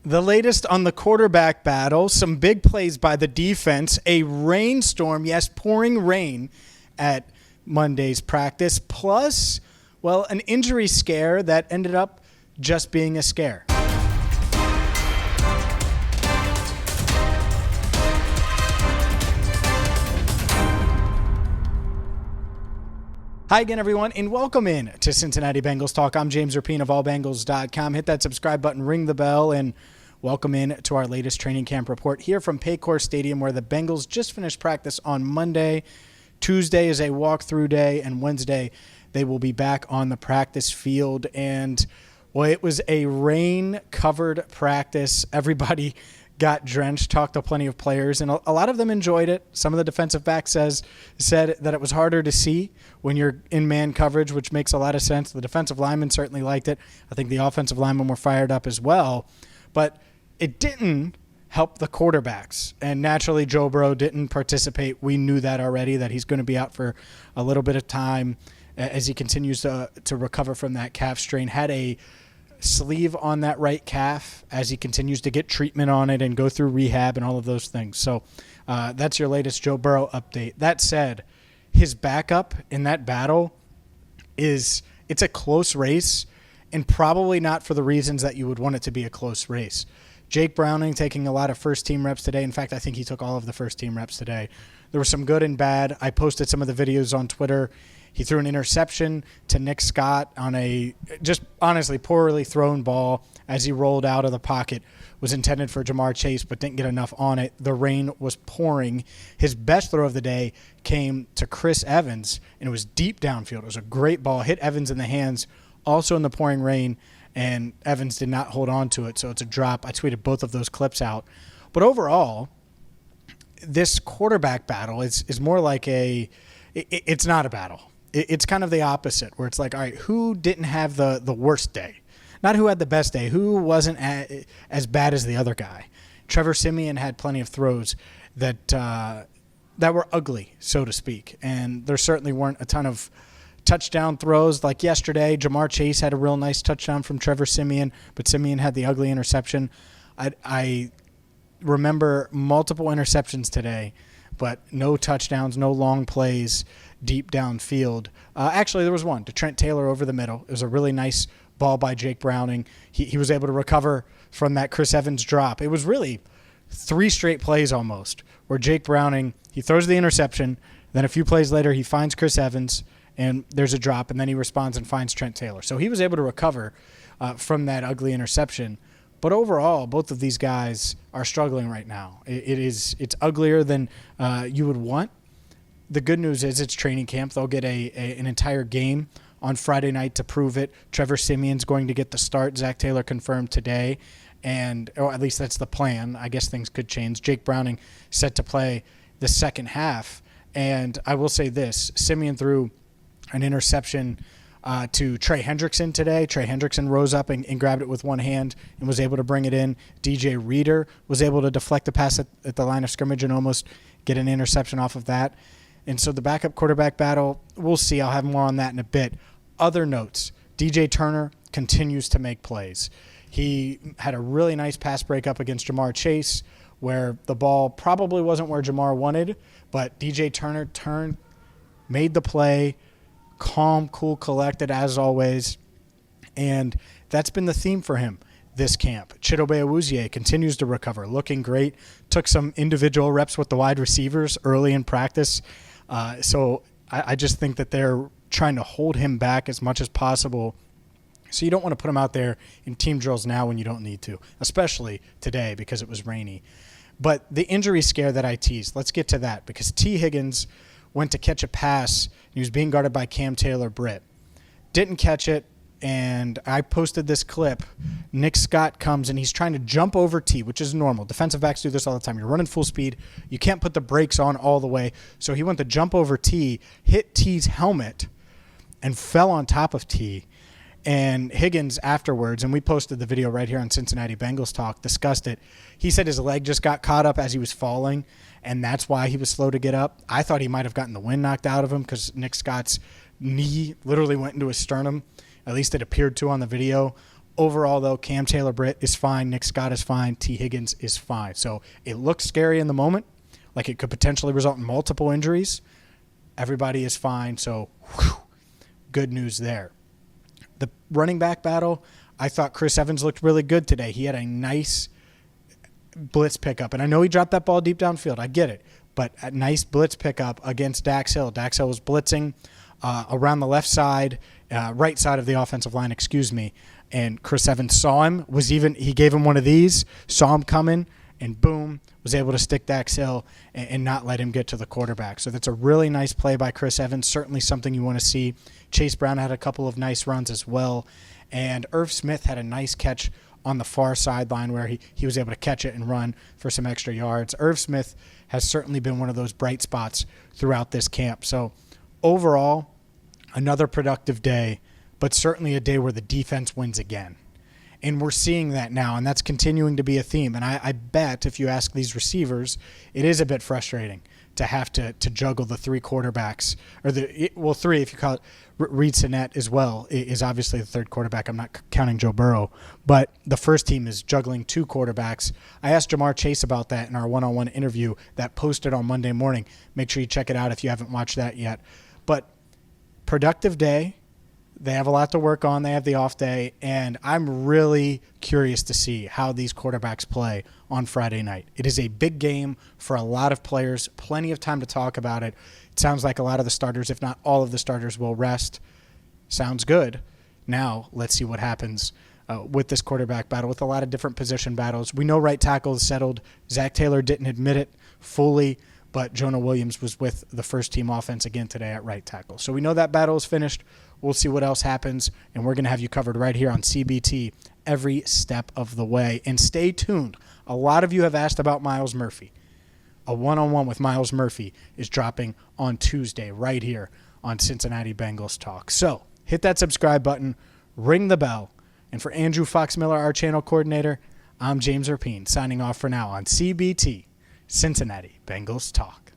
The latest on the quarterback battle, some big plays by the defense, a rainstorm, yes, pouring rain at Monday's practice, plus, well, an injury scare that ended up just being a scare. Hi again, everyone, and welcome in to Cincinnati Bengals Talk. I'm James Rapien of allbengals.com. Hit that subscribe button, ring the bell, and welcome in to our latest training camp report here from Paycor Stadium, where the Bengals just finished practice on Monday. Tuesday is a walkthrough day, and Wednesday they will be back on the practice field. And, well, it was a rain-covered practice. Everybody got drenched, talked to plenty of players, and a lot of them enjoyed it. Some of the defensive backs said that it was harder to see when you're in man coverage, which makes a lot of sense. The defensive linemen certainly liked it. I think the offensive linemen were fired up as well. But it didn't help the quarterbacks. And naturally, Joe Burrow didn't participate. We knew that already, that he's going to be out for a little bit of time as he continues to recover from that calf strain. Had a sleeve on that right calf as he continues to get treatment on it and go through rehab and all of those things. So that's your latest Joe Burrow update. That said, his backup in that battle it's a close race, and probably not for the reasons that you would want it to be a close race. Jake Browning taking a lot of first-team reps today. In fact, I think he took all of the first-team reps today. There were some good and bad. I posted some of the videos on Twitter. He threw an interception to Nick Scott on a just honestly poorly thrown ball as he rolled out of the pocket. Was intended for Ja'Marr Chase, but didn't get enough on it. The rain was pouring. His best throw of the day came to Chris Evans, and it was deep downfield. It was a great ball. Hit Evans in the hands, also in the pouring rain, and Evans did not hold on to it, so it's a drop. I tweeted both of those clips out. But overall, this quarterback battle is more like it's not a battle. It's kind of the opposite, where it's like, all right, who didn't have the worst day? Not who had the best day. Who wasn't as bad as the other guy? Trevor Siemian had plenty of throws that were ugly, so to speak. And there certainly weren't a ton of touchdown throws. Like yesterday, Ja'Marr Chase had a real nice touchdown from Trevor Siemian, but Siemian had the ugly interception. I remember multiple interceptions today, but no touchdowns, no long plays deep downfield. Actually, there was one to Trent Taylor over the middle. It was a really nice ball by Jake Browning. He was able to recover from that Chris Evans drop. It was really 3 straight plays almost where Jake Browning, he throws the interception, then a few plays later he finds Chris Evans, and there's a drop, and then he responds and finds Trent Taylor. So he was able to recover from that ugly interception. But overall, both of these guys are struggling right now. It's uglier than you would want. The good news is it's training camp. They'll get an entire game on Friday night to prove it. Trevor Siemian's going to get the start. Zach Taylor confirmed today, or at least that's the plan. I guess things could change. Jake Browning set to play the second half. And I will say this, Siemian threw an interception to Trey Hendrickson today. Trey Hendrickson rose up and grabbed it with one hand and was able to bring it in. DJ Reader was able to deflect the pass at the line of scrimmage and almost get an interception off of that. And so the backup quarterback battle, we'll see. I'll have more on that in a bit. Other notes, DJ Turner continues to make plays. He had a really nice pass breakup against Ja'Marr Chase where the ball probably wasn't where Ja'Marr wanted, but DJ Turner turned, made the play, calm, cool, collected as always, and that's been the theme for him this camp. Chidobe Awuzie continues to recover, looking great, took some individual reps with the wide receivers early in practice, so I just think that they're trying to hold him back as much as possible, so you don't want to put him out there in team drills now when you don't need to, especially today because it was rainy. But the injury scare that I teased, let's get to that, because Tee Higgins went to catch a pass. He was being guarded by Cam Taylor-Britt. Didn't catch it, and I posted this clip. Nick Scott comes, and he's trying to jump over Tee, which is normal. Defensive backs do this all the time. You're running full speed. You can't put the brakes on all the way. So he went to jump over Tee, hit Tee's helmet, and fell on top of Tee. And Higgins afterwards, and we posted the video right here on Cincinnati Bengals Talk, discussed it. He said his leg just got caught up as he was falling, and that's why he was slow to get up. I thought he might have gotten the wind knocked out of him because Nick Scott's knee literally went into his sternum. At least it appeared to on the video. Overall, though, Cam Taylor-Britt is fine. Nick Scott is fine. Tee Higgins is fine. So it looks scary in the moment, like it could potentially result in multiple injuries. Everybody is fine. So good news there. The running back battle, I thought Chris Evans looked really good today. He had a nice blitz pickup. And I know he dropped that ball deep downfield. I get it. But a nice blitz pickup against Dax Hill. Dax Hill was blitzing around the left side, right side of the offensive line, and Chris Evans saw him, he gave him one of these, saw him coming, and boom, was able to stick Dax Hill and not let him get to the quarterback. So that's a really nice play by Chris Evans, certainly something you want to see. Chase Brown had a couple of nice runs as well, and Irv Smith had a nice catch on the far sideline where he was able to catch it and run for some extra yards. Irv Smith has certainly been one of those bright spots throughout this camp. So overall, another productive day, but certainly a day where the defense wins again. And we're seeing that now, and that's continuing to be a theme. And I bet if you ask these receivers, it is a bit frustrating to have to juggle the three quarterbacks, or three if you call it. Reed Sinnett as well is obviously the third quarterback. I'm not counting Joe Burrow. But the first team is juggling two quarterbacks. I asked Jamar Chase about that in our one-on-one interview that posted on Monday morning. Make sure you check it out if you haven't watched that yet. But productive day. They have a lot to work on. They have the off day, and I'm really curious to see how these quarterbacks play on Friday night. It is a big game for a lot of players, plenty of time to talk about it. It sounds like a lot of the starters, if not all of the starters, will rest. Sounds good. Now let's see what happens with this quarterback battle, with a lot of different position battles. We know right tackle is settled. Zach Taylor didn't admit it fully, but Jonah Williams was with the first-team offense again today at right tackle. So we know that battle is finished. We'll see what else happens, and we're going to have you covered right here on CBT every step of the way. And stay tuned. A lot of you have asked about Myles Murphy. A one-on-one with Myles Murphy is dropping on Tuesday right here on Cincinnati Bengals Talk. So hit that subscribe button, ring the bell, and for Andrew Fox-Miller, our channel coordinator, I'm James Rapien, signing off for now on CBT, Cincinnati Bengals Talk.